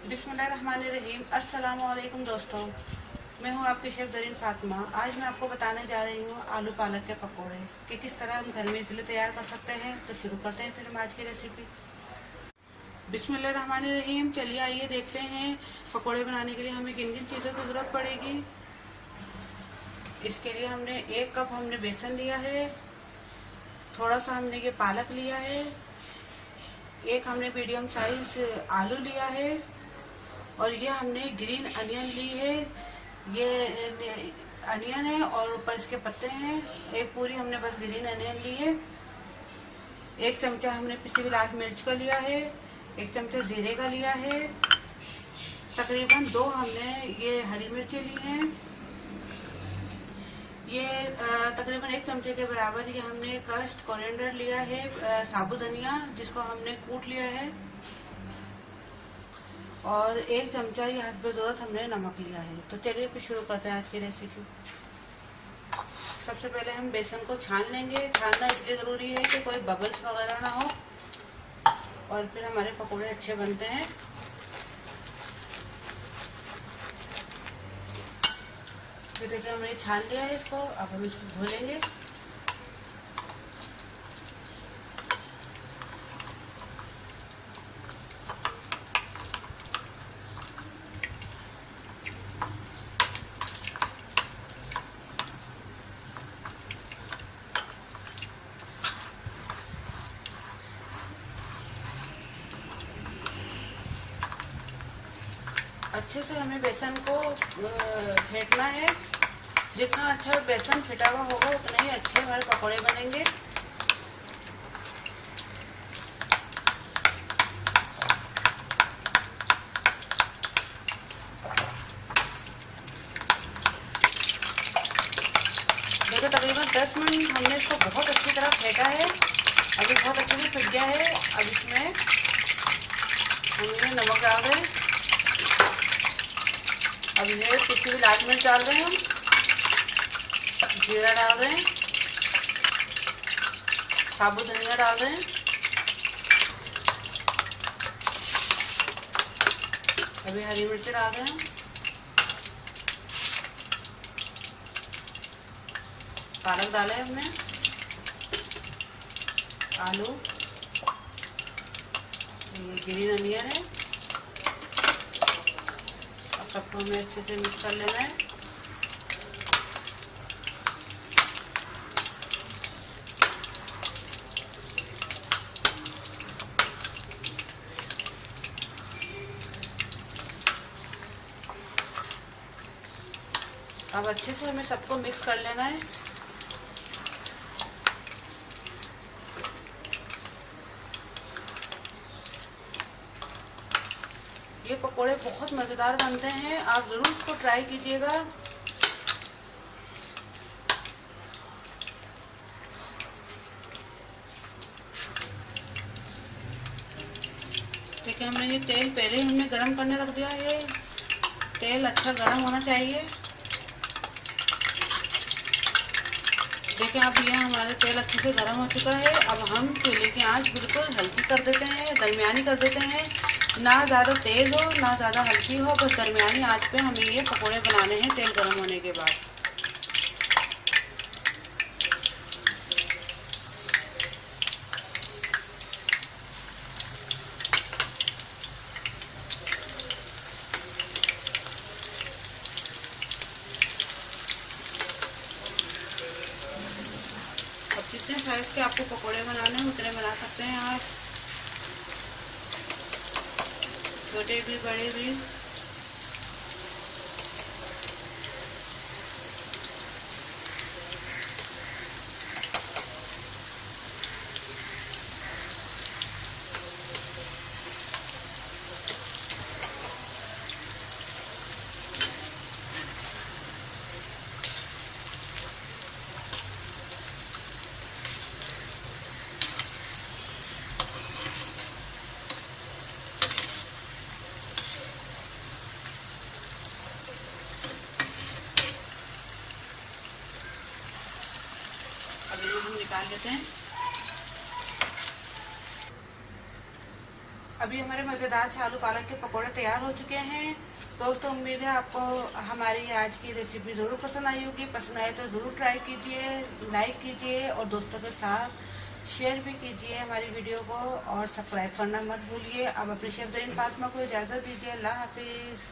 बिस्मिल्लाहिर्रहमानिर्रहीम। अस्सलाम वालेकुम दोस्तों, मैं हूं आपकी शेफ़ ज़रीन फ़ातिमा। आज मैं आपको बताने जा रही हूं आलू पालक के पकोड़े कि किस तरह हम घर में इजीली तैयार कर सकते हैं। तो शुरू करते हैं फिर हम आज की रेसिपी। बिस्मिल्लाहिर्रहमानिर्रहीम। चलिए आइए देखते हैं पकोड़े बनाने के लिए हमें किन किन चीज़ों की ज़रूरत पड़ेगी। इसके लिए हमने 1 कप हमने बेसन लिया है, थोड़ा सा हमने ये पालक लिया है, एक हमने मीडियम साइज आलू लिया है और ये हमने ग्रीन अनियन ली है। ये अनियन है और ऊपर इसके पत्ते हैं। एक पूरी हमने बस ग्रीन अनियन ली है। 1 चमचा हमने पिसी हुई लाल मिर्च का लिया है, 1 चमचा जीरे का लिया है, तकरीबन 2 हमने ये हरी मिर्चें ली हैं। ये तकरीबन 1 चमचे के बराबर ये हमने क्रश्ड कोरिएंडर लिया है, साबुत धनिया जिसको हमने कूट लिया है, और 1 चमचा ये हस्बे ज़रूरत हमने नमक लिया है। तो चलिए फिर शुरू करते हैं आज की रेसिपी। सबसे पहले हम बेसन को छान लेंगे। छानना इसलिए ज़रूरी है कि कोई बबल्स वगैरह ना हो और फिर हमारे पकोड़े अच्छे बनते हैं। फिर देखिए हमने छान लिया है इसको। अब हम इसको धो लेंगे। अच्छे से हमें बेसन को फेंटना है। जितना अच्छा बेसन फेंटा हुआ होगा उतने ही अच्छे हमारे पकोड़े बनेंगे। देखो तकरीबन 10 मिनट हमने इसको बहुत अच्छी तरह फेंटा है। अभी बहुत अच्छे से फेंट गया है। अब इसमें हमने नमक डाल रहे हैं। अब ये पिसी हुई लाल मिर्च डाल रहे हैं, हम जीरा डाल रहे हैं, साबुत धनिया डाल रहे हैं, अभी हरी मिर्च डाल रहे हैं, पालक डाले हमने, आलू, ये ग्रीन अनियन है। अब सबको हमें अच्छे से मिक्स कर लेना है। अब अच्छे से हमें सबको मिक्स कर लेना है। ये पकोड़े बहुत मज़ेदार बनते हैं, आप ज़रूर इसको ट्राई कीजिएगा। देखिए हमने ये तेल पहले ही हमने गरम करने रख दिया है। तेल अच्छा गरम होना चाहिए। देखिए अब ये हमारा तेल अच्छे से गरम हो चुका है। अब हम चूल्हे की आंच बिल्कुल हल्की कर देते हैं, दरमियानी कर देते हैं। ना ज़्यादा तेज़ हो ना ज़्यादा हल्की हो, बस दरमियानी आंच पे हमें ये पकोड़े बनाने हैं तेल गरम होने के बाद। अब जितने साइज़ के आपको पकोड़े बनाने हैं उतने बना सकते हैं आप, छोटे भी बड़े भी। अब ये हम निकाल लेते हैं। अभी हमारे मज़ेदार से आलू पालक के पकौड़े तैयार हो चुके हैं। दोस्तों, उम्मीद है आपको हमारी आज की रेसिपी ज़रूर पसंद आई होगी। पसंद आए तो ज़रूर ट्राई कीजिए, लाइक कीजिए और दोस्तों के साथ शेयर भी कीजिए हमारी वीडियो को, और सब्सक्राइब करना मत भूलिए। अब अपनी शेफ ज़रीन फातिमा को इजाज़त दीजिए। अल्लाह हाफिज़।